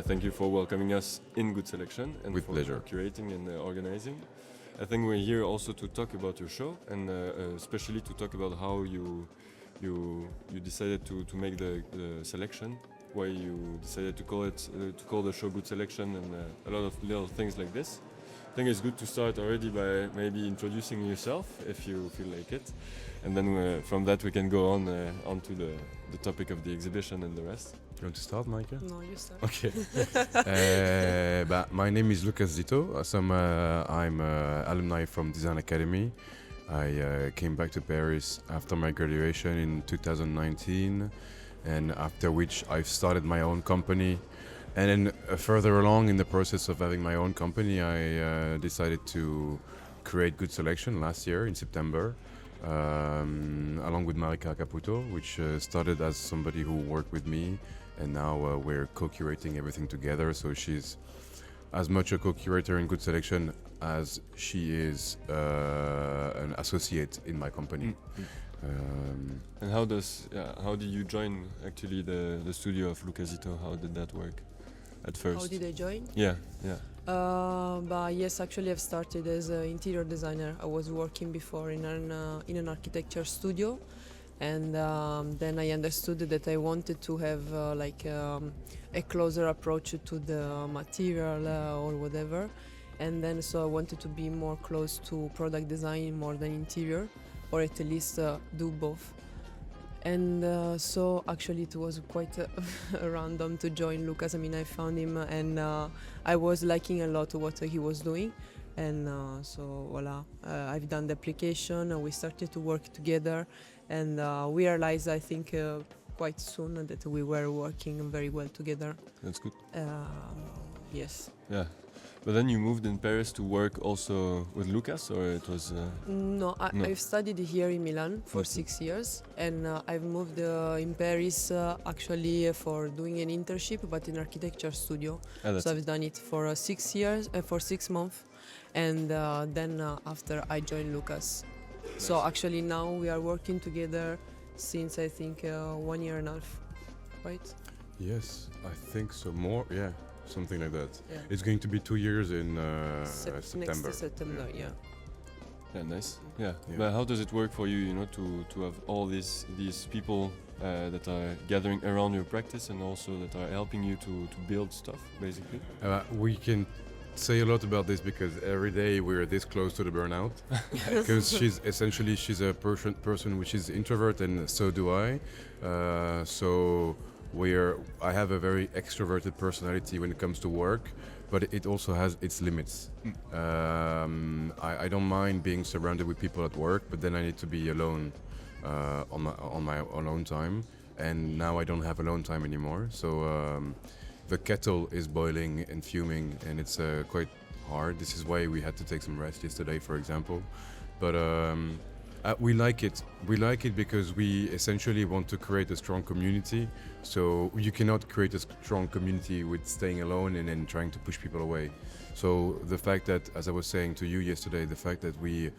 thank you for welcoming us in Good Selection and With for pleasure. curating and organizing. I think we're here also to talk about your show and especially to talk about how you decided to make the selection, why you decided to call the show Good Selection, and a lot of little things like this. I think it's good to start already by maybe introducing yourself if you feel like it, and then from that we can go on to the topic of the exhibition and the rest. You want to start, Marika? No, you start. Okay. My name is Zito. I'm alumni from Design Academy. I came back to Paris after my graduation in 2019, and after which I've started my own company. And then further along in the process of having my own company, I decided to create Good Selection last year in September, along with Marika Caputo, which started as somebody who worked with me, and now we're co-curating everything together. So she's as much a co-curator in Good Selection as she is an associate in my company. And how did you join actually the studio of Luca Zito? How did that work at first? How did I join? Yeah. But yes, actually I've started as an interior designer. I was working before in an architecture studio, and then I understood that I wanted to have a closer approach to the material or whatever, and then so I wanted to be more close to product design more than interior, or at least do both. And so actually it was quite random to join Lucas. I mean, I found him and I was liking a lot what he was doing, and so voila, I've done the application, we started to work together, and we realized, I think, quite soon that we were working very well together. That's good. Yes. Yeah. But then you moved in Paris to work also with Lucas, or it was... No, I've studied here in Milan for 6 years, and I've moved in Paris actually for doing an internship, but in architecture studio. So I've done it for 6 years, for 6 months, and then after I joined Lucas. Nice. So actually now we are working together since I think 1 year and a half, right? Yes, I think so. More, yeah. Something like that. Yeah. It's going to be 2 years in September. Next September, yeah. Yeah, nice. Yeah. But how does it work for you, to have all these people that are gathering around your practice and also that are helping you to build stuff, basically? We can say a lot about this because every day we're this close to the burnout. Because she's a person which is introvert, and so do I. I have a very extroverted personality when it comes to work, but it also has its limits. I don't mind being surrounded with people at work, but then I need to be alone on my alone time, and now I don't have alone time anymore. So the kettle is boiling and fuming, and it's quite hard. This is why we had to take some rest yesterday, for example. But we like it. We like it because we essentially want to create a strong community. So you cannot create a strong community with staying alone and then trying to push people away. So the fact that, as I was saying to you yesterday, the fact that we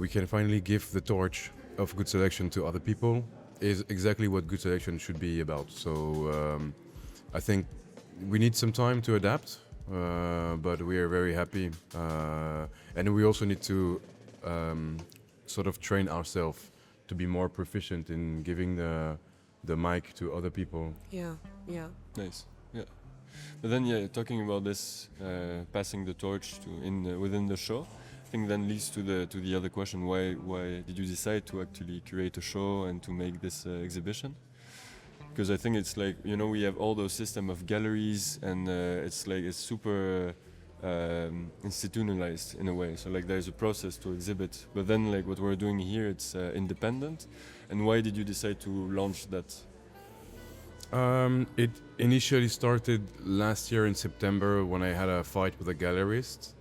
can finally give the torch of Good Selection to other people is exactly what Good Selection should be about. So I think we need some time to adapt, but we are very happy. And we also need to sort of train ourselves to be more proficient in giving the mic to other people. Yeah. Nice. Yeah. But then, talking about this, passing the torch within the show, I think then leads to the other question: why did you decide to actually curate a show and to make this exhibition? Because I think it's like, we have all those system of galleries, and it's super institutionalized in a way. So there's a process to exhibit, but then what we're doing here, it's independent. And why did you decide to launch that? It initially started last year in September when I had a fight with a gallerist.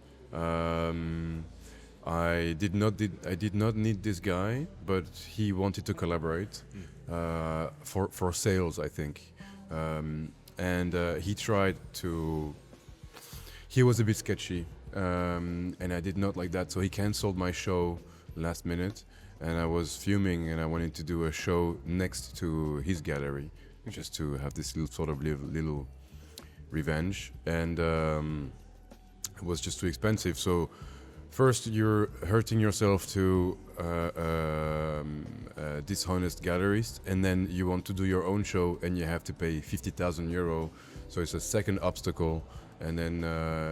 I did not need this guy, but he wanted to collaborate for sales, I think. And he tried to. He was a bit sketchy, and I did not like that. So he cancelled my show last minute, and I was fuming, and I wanted to do a show next to his gallery, just to have this little revenge, and it was just too expensive. So first you're hurting yourself to dishonest gallerist, and then you want to do your own show and you have to pay 50,000 euro. So it's a second obstacle, and then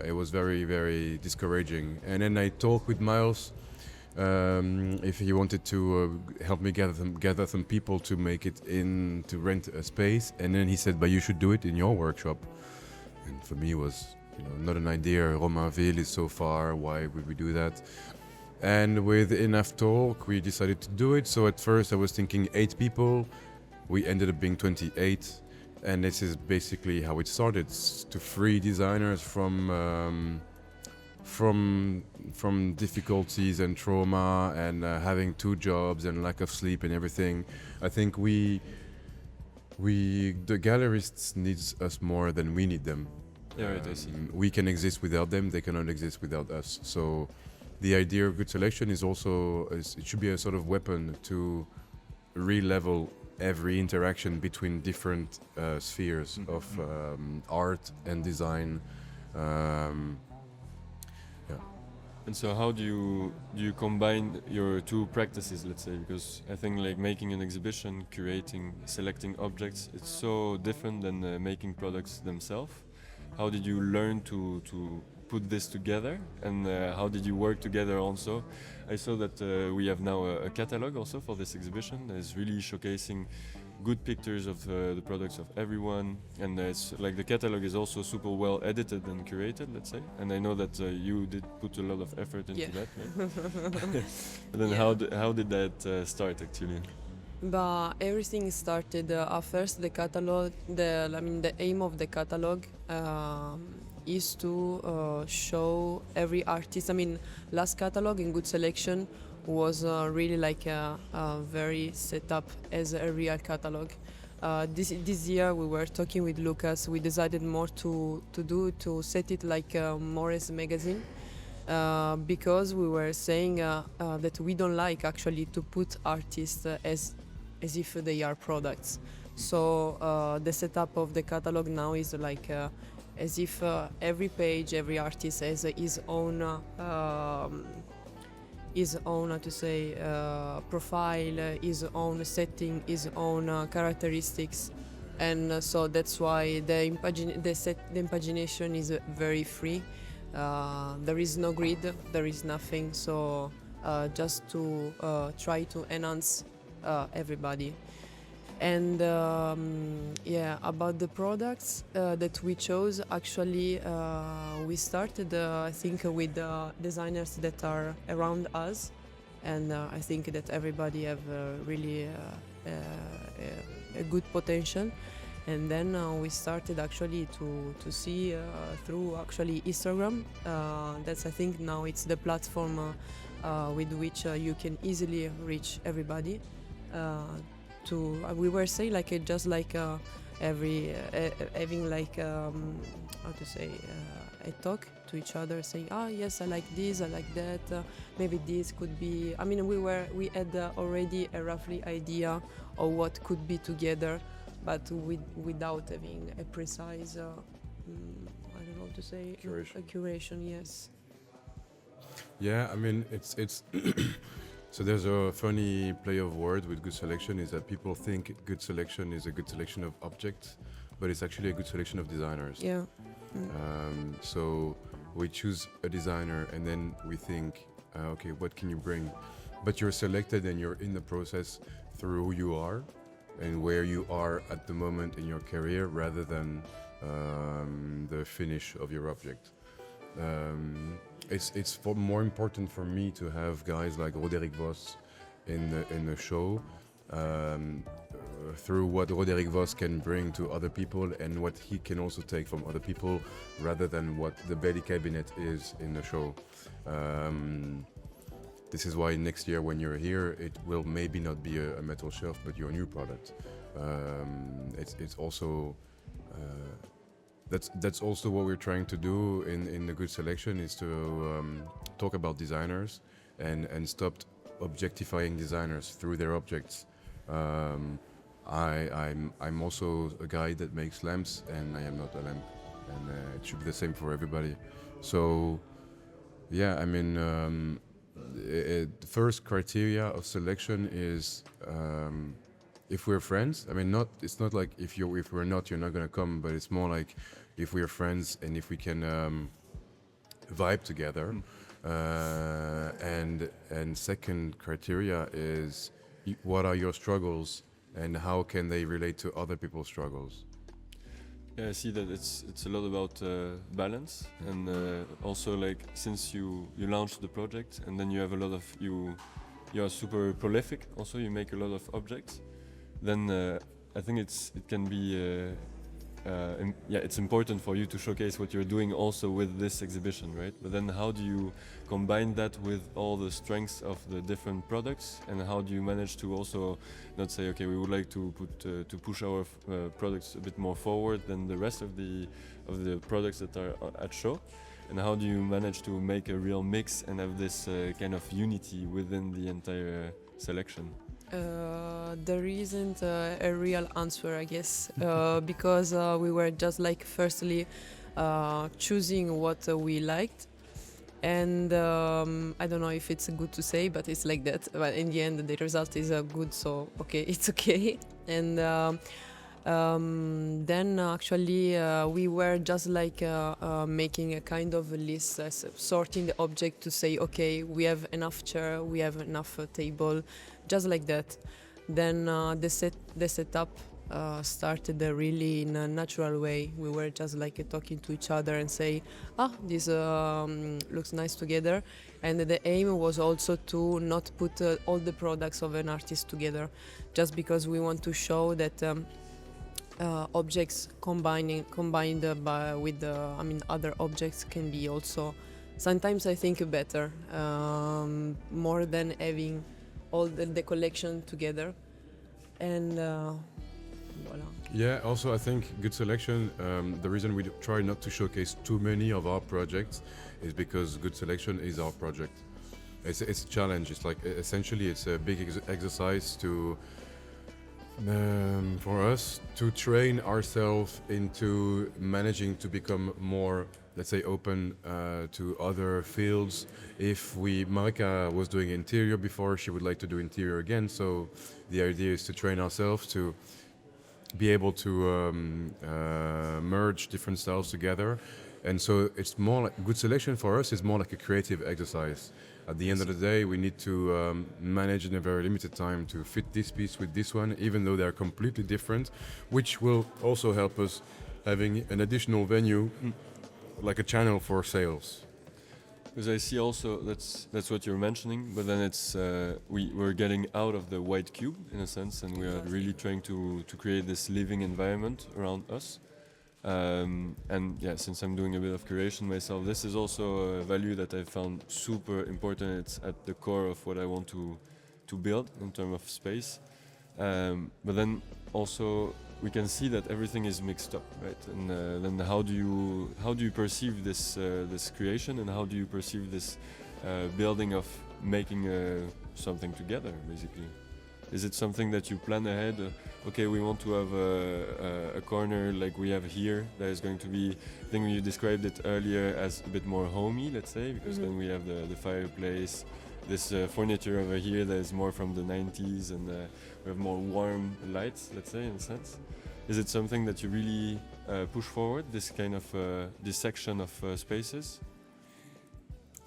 it was very, very discouraging. And then I talked with Miles if he wanted to help me gather some people to make it in, to rent a space. And then he said, but you should do it in your workshop. And for me it was, not an idea. Romainville is so far, why would we do that? And with enough talk, we decided to do it. So at first I was thinking 8 people. We ended up being 28. And this is basically how it started, to free designers from difficulties and trauma and having 2 jobs and lack of sleep and everything. I think the gallerists needs us more than we need them. Yeah, right, I see. We can exist without them, they cannot exist without us. So the idea of good selection is also, it should be a sort of weapon to re-level every interaction between different spheres of art and design. And so how do you combine your 2 practices, let's say? Because I think like making an exhibition, curating, selecting objects, it's so different than making products themselves. How did you learn to put this together, and how did you work together also? I saw that we have now a catalog also for this exhibition that is really showcasing good pictures of the products of everyone, and it's like the catalog is also super well edited and curated, let's say. And I know that you did put a lot of effort into that, right? But then how did that start actually? But everything started at first. The catalog, the aim of the catalog is to show every artist. Last catalog in Good Selection was really like a very set up as a real catalog. This year we were talking with Lucas. We decided more to set it like more as a magazine. Because we were saying that we don't like actually to put artists as if they are products. So the setup of the catalog now is like as if every page, every artist has his own profile, his own setting, his own characteristics, and so that's why the imagination is very free. There is no grid, there is nothing. So just to try to enhance everybody. And about the products that we chose, actually we started I think with designers that are around us, and I think that everybody have really a good potential. And then we started actually to see through actually Instagram. That's, I think now it's the platform with which you can easily reach everybody. We were saying like just like having like a talk to each other, saying, yes, I like this, I like that, maybe this could be. We had already a roughly idea of what could be together, but without having a precise I don't know how to say Curation. A curation. Yes. Yeah, it's so there's a funny play of word with good selection, is that people think good selection is a good selection of objects, but it's actually a good selection of designers. Yeah. So we choose a designer and then we think, okay, what can you bring? But you're selected and you're in the process through who you are and where you are at the moment in your career, rather than the finish of your object. It's more important for me to have guys like Roderick Vos in the show, through what Roderick Vos can bring to other people and what he can also take from other people, rather than what the belly cabinet is in the show. This is why next year when you're here, it will maybe not be a metal shelf, but your new product. It's also that's also what we're trying to do in the good selection, is to talk about designers and stop objectifying designers through their objects. I'm also a guy that makes lamps, and I am not a lamp, and it should be the same for everybody. So, yeah, I mean, the first criteria of selection is if we're friends. I mean, it's not like if we're not, you're not gonna come, but it's more like if we're friends and if we can vibe together. And second criteria is what are your struggles and how can they relate to other people's struggles. Yeah, I see that it's a lot about balance, and also like since you launched the project and then you have a lot of you are super prolific. Also, you make a lot of objects. Then I think it can be it's important for you to showcase what you're doing also with this exhibition, right? But then how do you combine that with all the strengths of the different products, and how do you manage to also not say, okay, we would like to push our products a bit more forward than the rest of the products that are at show, and how do you manage to make a real mix and have this kind of unity within the entire selection? There isn't a real answer, I guess, because we were just like firstly choosing what we liked, and I don't know if it's good to say, but it's like that. But in the end, the result is good, so okay, it's okay. And then actually we were just like making a kind of a list, sorting the object to say, okay, we have enough chair, we have enough table, just like that. Then the setup started really in a natural way. We were just like talking to each other and say, this looks nice together. And the aim was also to not put all the products of an artist together, just because we want to show that objects combined with other objects can be also sometimes I think better, more than having all the collection together. And voila. Yeah, also I think good selection, the reason we try not to showcase too many of our projects is because good selection is our project. It's a challenge. It's like essentially it's a big exercise to for us to train ourselves into managing to become more, let's say, open to other fields. If Marika was doing interior before, she would like to do interior again. So the idea is to train ourselves to be able to merge different styles together. And so it's more like good selection for us is more like a creative exercise. At the end of the day, we need to manage in a very limited time to fit this piece with this one, even though they're completely different, which will also help us having an additional venue, like a channel for sales. Because I see also that's what you're mentioning, but then it's we're getting out of the white cube in a sense, and we are really trying to create this living environment around us. And yeah, since I'm doing a bit of curation myself, this is also a value that I found super important. It's at the core of what I want to build in terms of space. But then also we can see that everything is mixed up, right? And then how do you perceive this creation, and how do you perceive this building of making something together, basically? Is it something that you plan ahead? Okay, we want to have a corner like we have here that is going to be, I think you described it earlier as a bit more homey, let's say, because then we have the fireplace, this furniture over here that is more from the 90s, and we have more warm lights, let's say, in a sense. Is it something that you really push forward, this kind of dissection of spaces?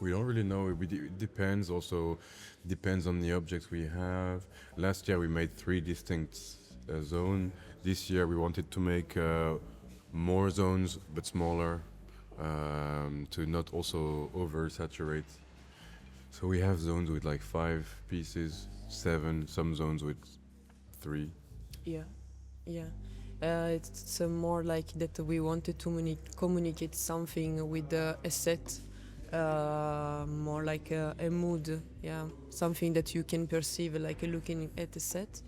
We don't really know. It depends also. Depends on the objects we have. Last year we made 3 distinct zones. This year we wanted to make more zones but smaller, to not also oversaturate. So we have zones with like 5 pieces, 7, some zones with 3. Yeah. It's more like that we wanted to communicate something with a set. More like a mood, something that you can perceive, like looking at the set.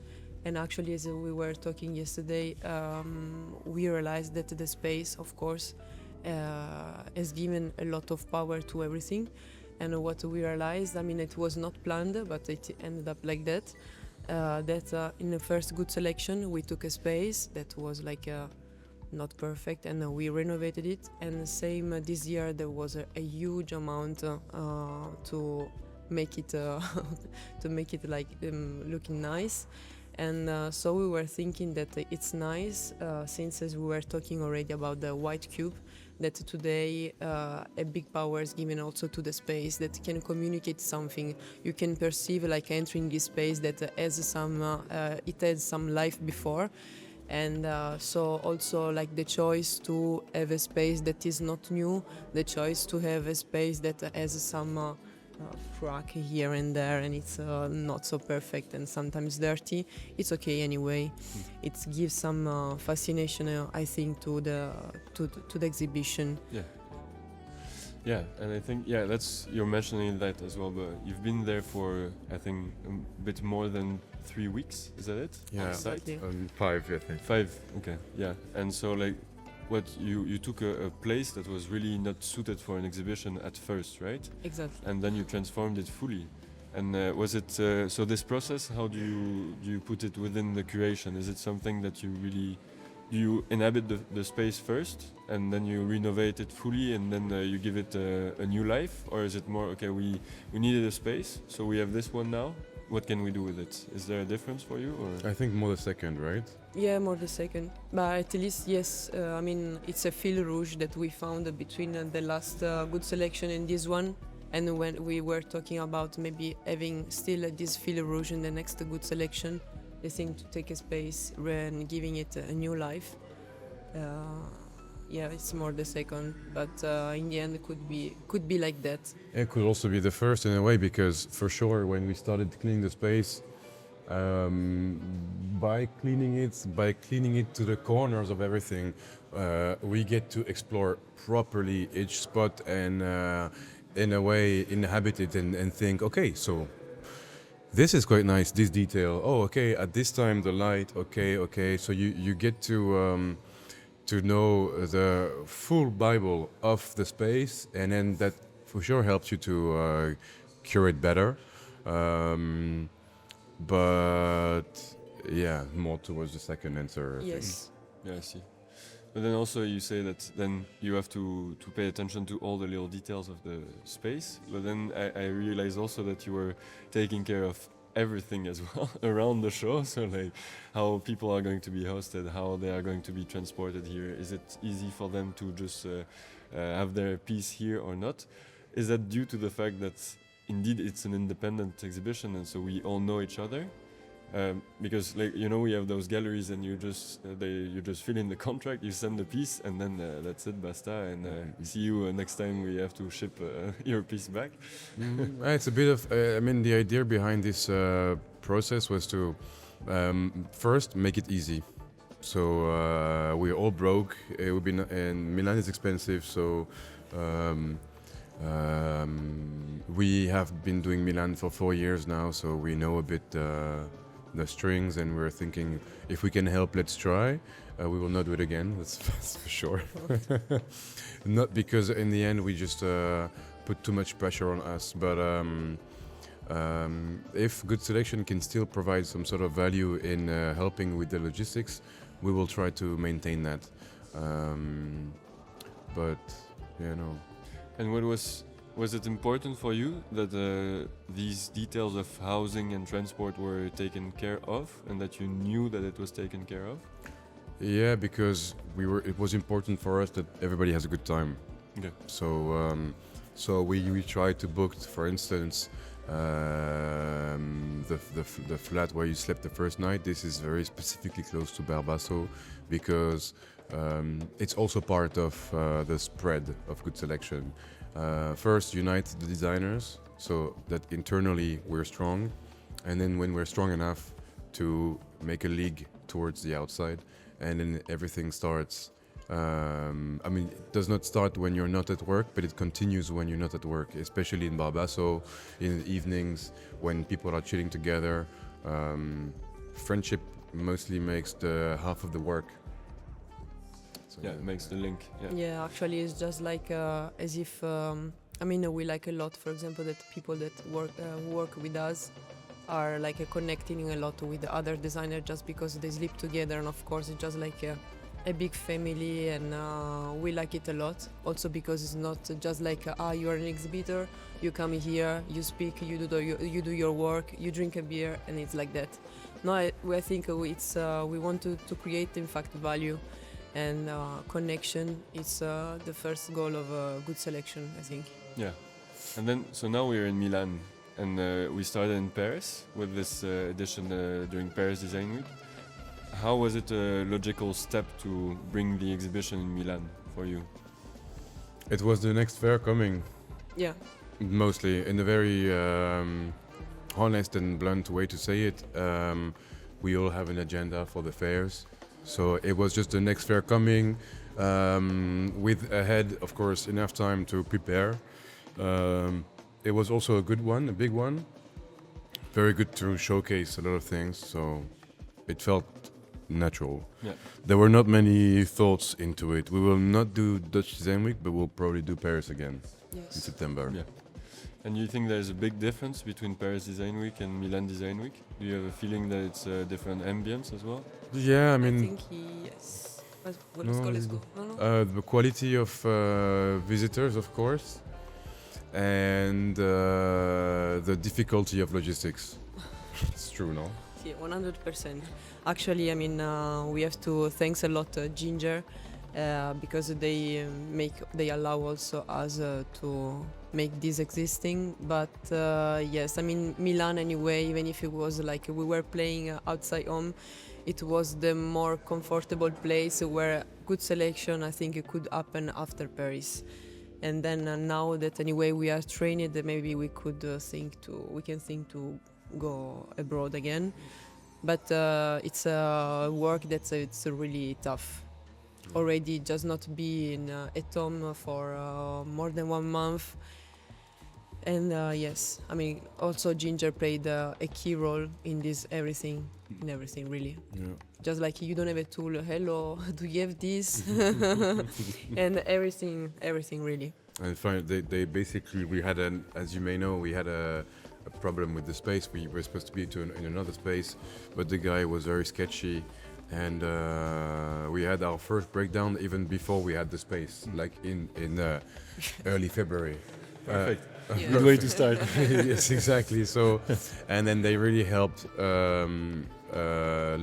And actually, as we were talking yesterday, we realized that the space, of course, has given a lot of power to everything. And what we realized, I mean, it was not planned, but it ended up like that. That in the first good selection, we took a space that was like not perfect, and we renovated it. And same this year there was a huge amount to make it to make it like looking nice. And so we were thinking that it's nice, since as we were talking already about the white cube, that today a big power is given also to the space that can communicate something. You can perceive like entering this space that has some, it had some life before. And so also like the choice to have a space that is not new, the choice to have a space that has some crack here and there, and it's not so perfect and sometimes dirty. It's okay anyway. It gives some fascination, I think, to the exhibition. Yeah, and I think that's, you're mentioning that as well. But you've been there for, I think, a bit more than 3 weeks. Is that it? Yeah, On site? 5, I think. 5. Okay. Yeah, and so like, what you took a place that was really not suited for an exhibition at first, right? Exactly. And then you transformed it fully. And was it so? This process, how do you put it within the curation? Is it something that you really you inhabit the space first, and then you renovate it fully, and then you give it a new life, or is it more okay? We needed a space, so we have this one now. What can we do with it? Is there a difference for you, or? I think more the second, right? Yeah, more the second. But at least, yes, I mean, it's a fil rouge that we found between the last good selection and this one. And when we were talking about maybe having still this fil rouge in the next good selection, the thing to take a space and giving it a new life. Yeah, it's more the second, but in the end it could be like that. It could also be the first in a way, because for sure when we started cleaning the space, by cleaning it to the corners of everything, we get to explore properly each spot and in a way inhabit it and think, okay, so this is quite nice, this detail. Oh, okay, at this time the light, okay. So you get to know the full Bible of the space, and then that for sure helps you to curate better. But yeah, more towards the second answer. Yes. Yeah, I see. But then also you say that then you have to pay attention to all the little details of the space. But then I realize also that you were taking care of everything as well around the show. So like how people are going to be hosted, how they are going to be transported here. Is it easy for them to just have their piece here or not? Is that due to the fact that indeed it's an independent exhibition and so we all know each other? Because like we have those galleries and you just fill in the contract, you send the piece, and then that's it, basta, and see you next time we have to ship your piece back. It's a bit of I mean, the idea behind this process was to first make it easy. So we're all broke. And Milan is expensive, so we have been doing Milan for 4 years now, so we know a bit the strings, and we're thinking if we can help, let's try. We will not do it again, that's for sure. Not because in the end we just put too much pressure on us, but if good selection can still provide some sort of value in helping with the logistics, we will try to maintain that. But And what was it important for you that these details of housing and transport were taken care of, and that you knew that it was taken care of? Yeah, because it was important for us that everybody has a good time. Okay. So we try to book, for instance, the flat where you slept the first night. This is very specifically close to Barbasso, because it's also part of the spread of good selection. First, unite the designers so that internally we're strong, and then when we're strong enough to make a league towards the outside, and then everything starts. I mean, it does not start when you're not at work, but it continues when you're not at work, especially in Barbasso, in the evenings, when people are chilling together. Friendship mostly makes the half of the work. So Yeah, it makes the link. Yeah, actually, it's just like as if I mean, we like a lot, for example, that people that work with us are like connecting a lot with the other designer just because they sleep together, and of course, it's just like a big family, and we like it a lot. Also because it's not just like you are an exhibitor, you come here, you speak, you do your work, you drink a beer, and it's like that. No, I think we want to create in fact value, and connection. It's the first goal of a good selection, I think. Yeah. And then, so now we're in Milan, and we started in Paris with this edition during Paris Design Week. How was it a logical step to bring the exhibition in Milan for you? It was the next fair coming, Yeah. mostly in a very honest and blunt way to say it. We all have an agenda for the fairs, so it was just the next fair coming, with ahead, of course, enough time to prepare. It was also a good one, a big one, very good to showcase a lot of things, so it felt natural. Yeah. There were not many thoughts into it. We will not do Dutch Design Week, but we'll probably do Paris again in Yes. September. Yeah. And you think there's a big difference between Paris Design Week and Milan Design Week? Do you have a feeling that it's a different ambience as well? Yeah, I I mean, think yes. Let's No, go. No. the quality of visitors, of course, and the difficulty of logistics. It's true, no? Yeah, 100%. Actually, I mean, we have to thanks a lot Ginger, because they allow also us to make this existing. But yes, I mean, Milan anyway, even if it was like we were playing outside home, it was the more comfortable place where good selection, I think, it could happen after Paris. And then now that anyway we are trained, maybe we could think to go abroad again. But it's a work that's it's really tough. Already just not be at home for more than 1 month. And yes, I mean, also Ginger played a key role in everything really. Yeah. Just like you don't have a tool, hello, do you have this? And everything really. And finally, they basically, we had as you may know, we had a problem with the space. We were supposed to be in another space, but the guy was very sketchy, and we had our first breakdown even before we had the space, like in early February. Perfect. Yeah. Good way to start. Yes, exactly. So, and then they really helped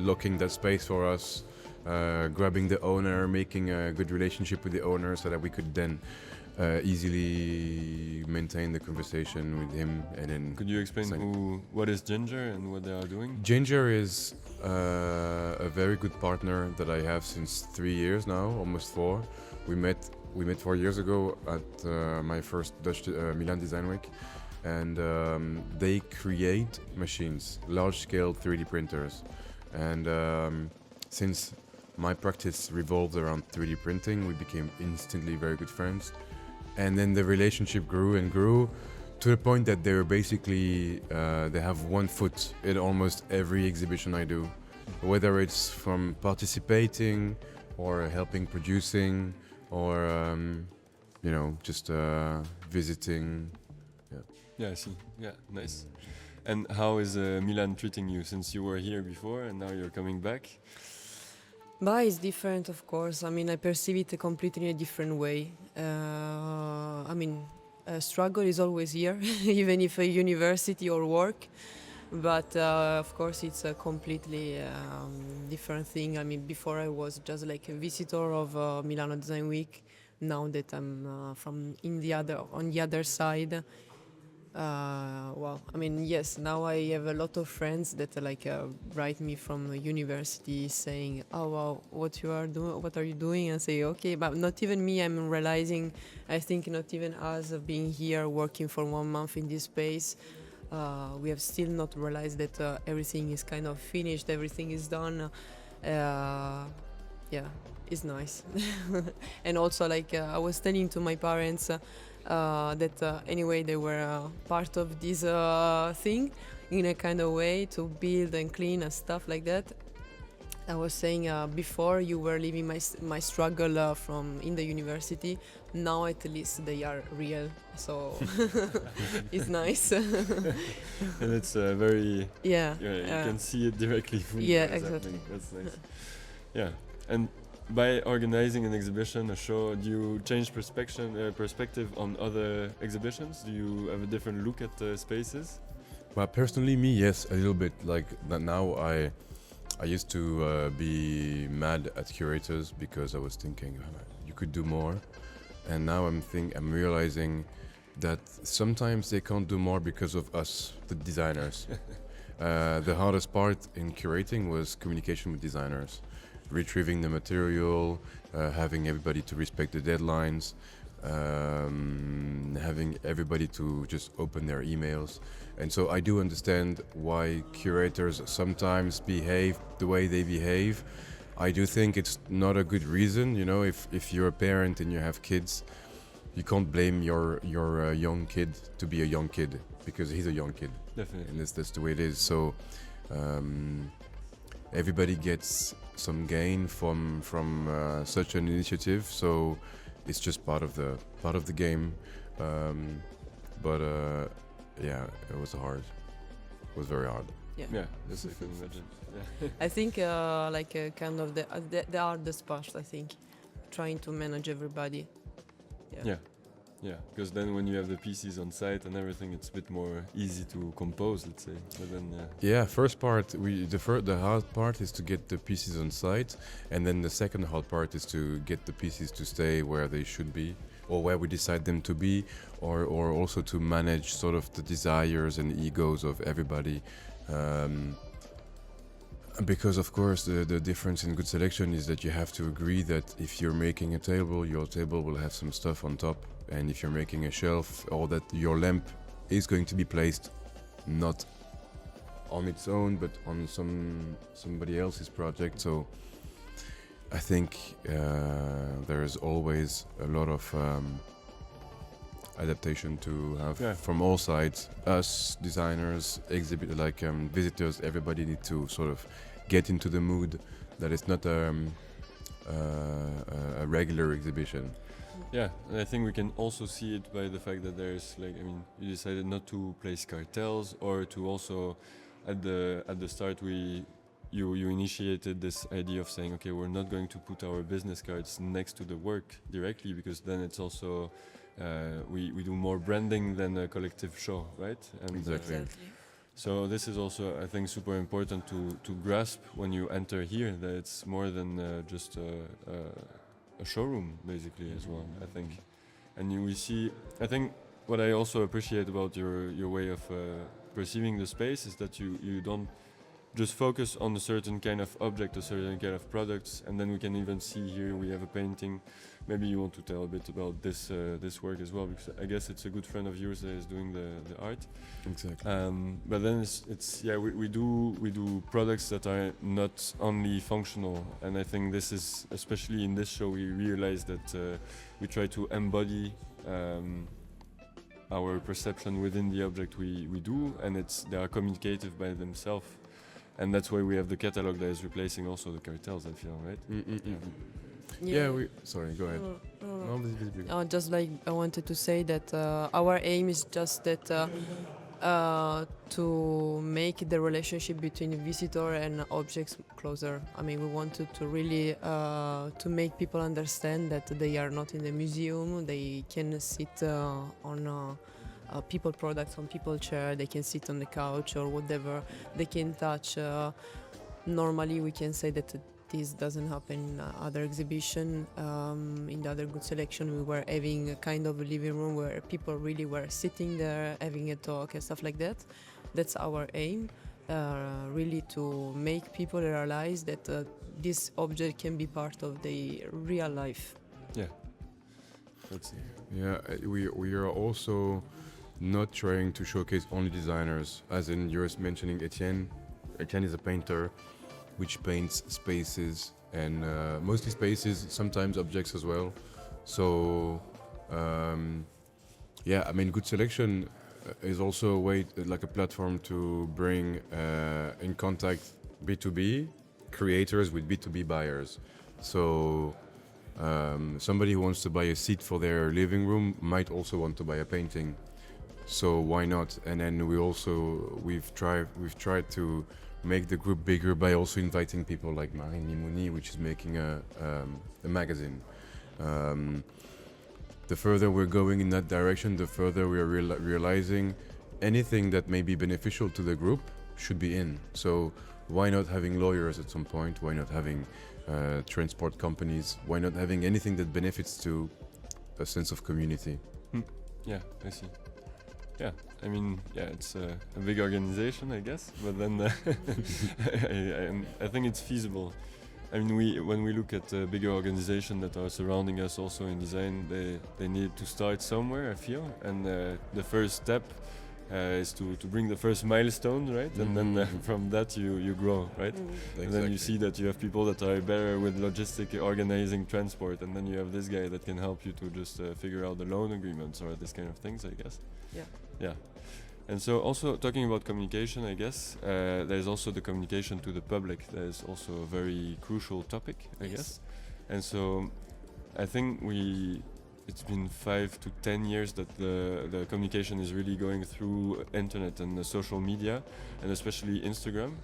locking that space for us, grabbing the owner, making a good relationship with the owner, so that we could then easily maintain the conversation with him. And then Could you explain what is Ginger and what they are doing? Ginger is a very good partner that I have since 3 years now, almost 4. We met 4 years ago at my first Dutch Milan Design Week, and they create machines, large-scale 3D printers. And since my practice revolved around 3D printing, we became instantly very good friends. And then the relationship grew and grew to the point that they're basically, they have one foot in almost every exhibition I do, whether it's from participating or helping producing or, just visiting. Yeah, I see. Yeah, nice. And how is Milan treating you since you were here before and now you're coming back? But it's different, of course. I mean, I perceive it completely in a different way. Struggle is always here, even if a university or work. But of course, it's a completely different thing. I mean, before I was just like a visitor of Milano Design Week. Now that I'm on the other side. Wow. I mean, yes, now I have a lot of friends that write me from university saying, "Oh wow, what are you doing?" And say, "Okay," but not even me. I'm realizing, I think not even us being here working for 1 month in this space, we have still not realized that everything is kind of finished, everything is done. Yeah, it's nice. And also, I was telling to my parents. That anyway they were part of this thing in a kind of way to build and clean and stuff like that. I was saying before you were living my struggle from in the university. Now at least they are real, so it's nice. And it's very yeah. you can see it directly. Yeah, exactly. That's nice. Yeah, and by organizing an exhibition, a show, do you change perspective on other exhibitions? Do you have a different look at the spaces? Well, personally, me, yes, a little bit. Like that now, I used to be mad at curators because I was thinking you could do more, and now I'm realizing that sometimes they can't do more because of us, the designers. The hardest part in curating was communication with designers, retrieving the material, having everybody to respect the deadlines, having everybody to just open their emails. And so I do understand why curators sometimes behave the way they behave. I do think it's not a good reason, you know, if you're a parent and you have kids, you can't blame your young kid to be a young kid, because he's a young kid. Definitely. And that's the way it is. So everybody gets some gain from such an initiative. So it's just part of the game. But yeah, it was hard. It was very hard. Yeah, that's I can imagine. Yeah. I think kind of the hardest part. I think trying to manage everybody. Yeah, because then when you have the pieces on site and everything, it's a bit more easy to compose, let's say. But then, first part, the hard part is to get the pieces on site, and then the second hard part is to get the pieces to stay where they should be, or where we decide them to be, or also to manage sort of the desires and egos of everybody. Because of course the difference in good selection is that you have to agree that if you're making a table, your table will have some stuff on top, and if you're making a shelf, or that your lamp is going to be placed not on its own but on somebody else's project. So I think there is always a lot of adaptation to have from all sides. Us designers, visitors, everybody need to sort of get into the mood that it's not a regular exhibition. Yeah, and I think we can also see it by the fact that there's you decided not to place cartels, or to also at the start you initiated this idea of saying, okay, we're not going to put our business cards next to the work directly, because then it's also we do more branding than a collective show, right? And Exactly. So this is also, I think, super important to grasp when you enter here, that it's more than just a showroom, basically, as well, I think. And we see, I think, what I also appreciate about your way of perceiving the space is that you don't just focus on a certain kind of object, a certain kind of products, and then we can even see here we have a painting. Maybe you want to tell a bit about this work as well, because I guess it's a good friend of yours that is doing the art. Exactly. But then it's we do products that are not only functional, and I think this is, especially in this show, we realize that we try to embody our perception within the object we do, and they are communicative by themselves. And that's why we have the catalog that is replacing also the cartels, I feel, right? Sorry, go ahead. No, just like I wanted to say that our aim is just that to make the relationship between the visitor and objects closer. I mean, we wanted to really to make people understand that they are not in the museum. They can sit on people products, on people chair. They can sit on the couch or whatever. They can touch. Normally, we can say that this doesn't happen in other exhibition. In the other good selection, we were having a kind of a living room where people really were sitting there, having a talk and stuff like that. That's our aim, really to make people realize that this object can be part of their real life. Yeah. That's it. Yeah, we are also not trying to showcase only designers. As in, you're mentioning Etienne. Etienne is a painter which paints spaces, and mostly spaces, sometimes objects as well. So I mean, good selection is also a way, like a platform to bring in contact B2B creators with B2B buyers. So somebody who wants to buy a seat for their living room might also want to buy a painting. So why not? And then we've tried to make the group bigger by also inviting people like Marine Mimouni, which is making a magazine. The further we're going in that direction, the further we are realizing anything that may be beneficial to the group should be in. So why not having lawyers at some point? Why not having transport companies? Why not having anything that benefits to a sense of community? Yeah, I see. Yeah, I mean, yeah, it's a big organization, I guess, but then I think it's feasible. I mean, when we look at bigger organizations that are surrounding us also in design, they need to start somewhere, I feel, and the first step is to bring the first milestone, right? And then from that you grow, right? Exactly. And then you see that you have people that are better with logistic organizing transport, and then you have this guy that can help you to just figure out the loan agreements or this kind of things, I guess. Yeah. And so also talking about communication, I guess, there's also the communication to the public. That is also a very crucial topic, I guess. And so I think it's been 5 to 10 years that the communication is really going through internet and the social media, and especially Instagram.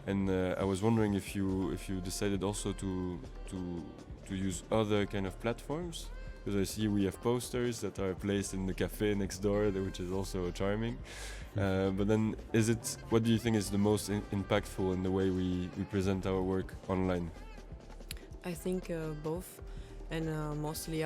And I was wondering if you decided also to use other kind of platforms, because I see we have posters that are placed in the cafe next door, which is also charming. But then, what do you think is the most impactful in the way we present our work online? I think both, and mostly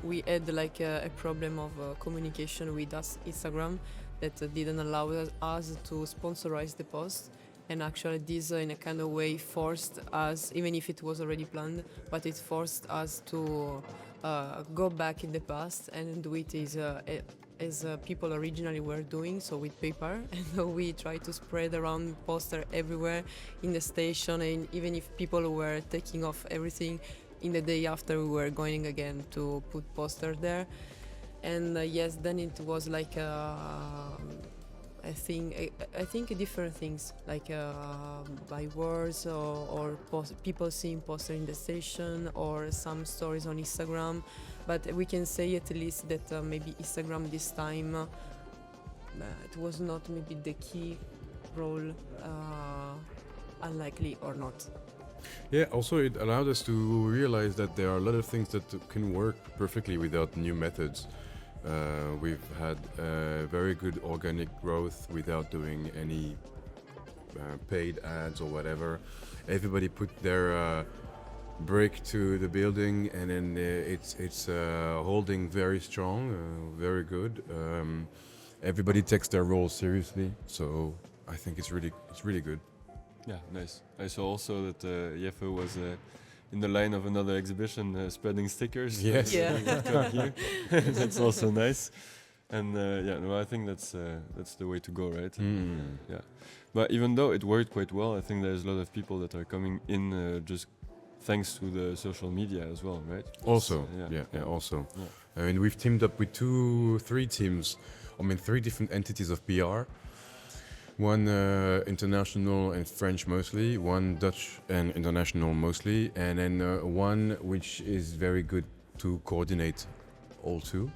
we had like a problem of communication with us Instagram that didn't allow us to sponsorize the post, and actually this in a kind of way forced us, even if it was already planned, but it forced us to go back in the past and do it as people originally were doing, so with paper. And we try to spread around poster everywhere in the station, and even if people were taking off everything, in the day after we were going again to put poster there. And yes, then it was like I think different things, like by words or people seeing poster in the station or some stories on Instagram. But we can say at least that maybe Instagram this time it was not maybe the key role, unlikely or not. Yeah, also it allowed us to realize that there are a lot of things that can work perfectly without new methods. We've had very good organic growth without doing any paid ads or whatever. Everybody put their brick to the building, and then it's holding very strong, very good. Everybody takes their role seriously, so I think it's really good. Yeah, nice. I saw also that Jeppe was in the line of another exhibition spreading stickers. Yes. Yeah. Come here. That's also nice. And I think that's the way to go, right? Yeah. But even though it worked quite well, I think there's a lot of people that are coming in just thanks to the social media as well, right? Also, also. Yeah. I mean, we've teamed up with 3 teams. I mean, 3 different entities of PR. One international and French mostly, one Dutch and international mostly, and then one which is very good to coordinate all 2.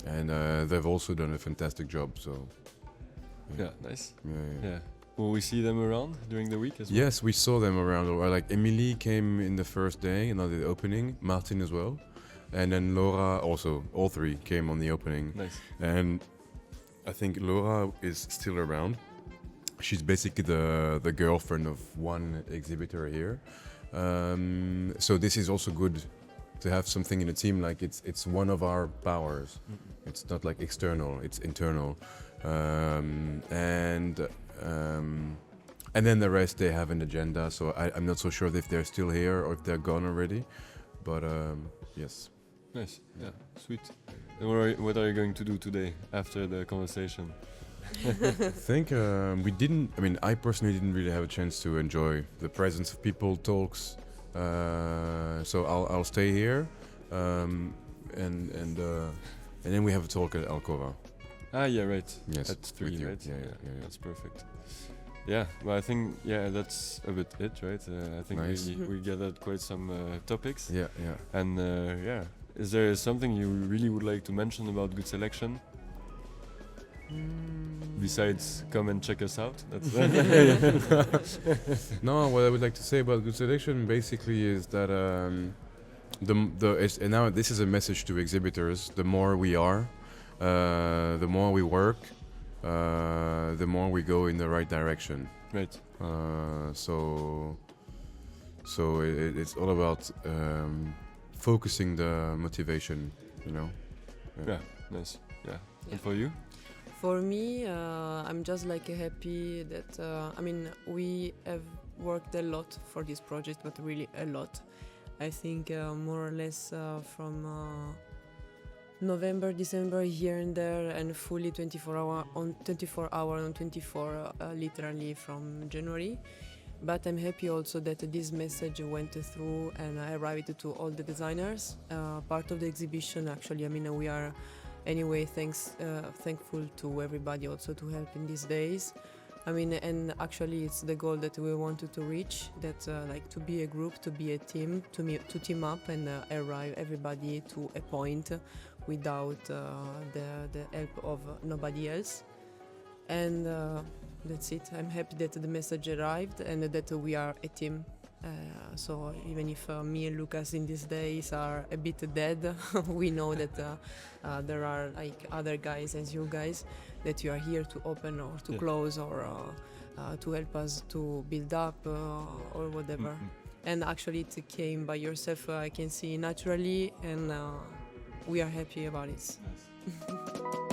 And they've also done a fantastic job, so... Yeah, nice. Yeah. Will we see them around during the week as well? Yes, we saw them around. Like Emily came in the first day, and on the opening, Martin as well. And then Laura also, all 3 came on the opening. Nice. And I think Laura is still around. She's basically the girlfriend of one exhibitor here. So this is also good to have something in a team, like it's one of our powers. It's not like external, it's internal. And then the rest, they have an agenda, so I'm not so sure if they're still here or if they're gone already. But yes. Nice, yeah, sweet. And what are you going to do today after the conversation? I think I personally didn't really have a chance to enjoy the presence of people, talks. So I'll stay here, and then we have a talk at Alcova. Ah, yeah, right. Yes, at 3, with you. right? Yeah. That's perfect. Yeah, well, I think that's a bit it, right? I think Nice. we gathered quite some topics. Yeah. And is there something you really would like to mention about good selection? Besides, come and check us out. That's No, what I would like to say about good selection basically is that and now this is a message to exhibitors. The more we are, the more we work, the more we go in the right direction. right. It's all about focusing the motivation, you know. Yeah, nice. Yeah. Yeah. And for you? For me, I'm just like happy that we have worked a lot for this project, but really a lot. I think more or less from November, December, here and there, and fully 24 hour on 24, literally from January. But I'm happy also that this message went through and arrived to all the designers. Part of the exhibition, actually, we are anyway thankful to everybody also to help in these days. And actually it's the goal that we wanted to reach, that like to be a group, to be a team, to team up and arrive everybody to a point without the help of nobody else. And that's it. I'm happy that the message arrived and that we are a team. So even if me and Lucas in these days are a bit dead, we know that there are like other guys as you guys, that you are here to open or to close or to help us to build up or whatever. And actually it came by yourself, I can see naturally, and we are happy about it. Nice.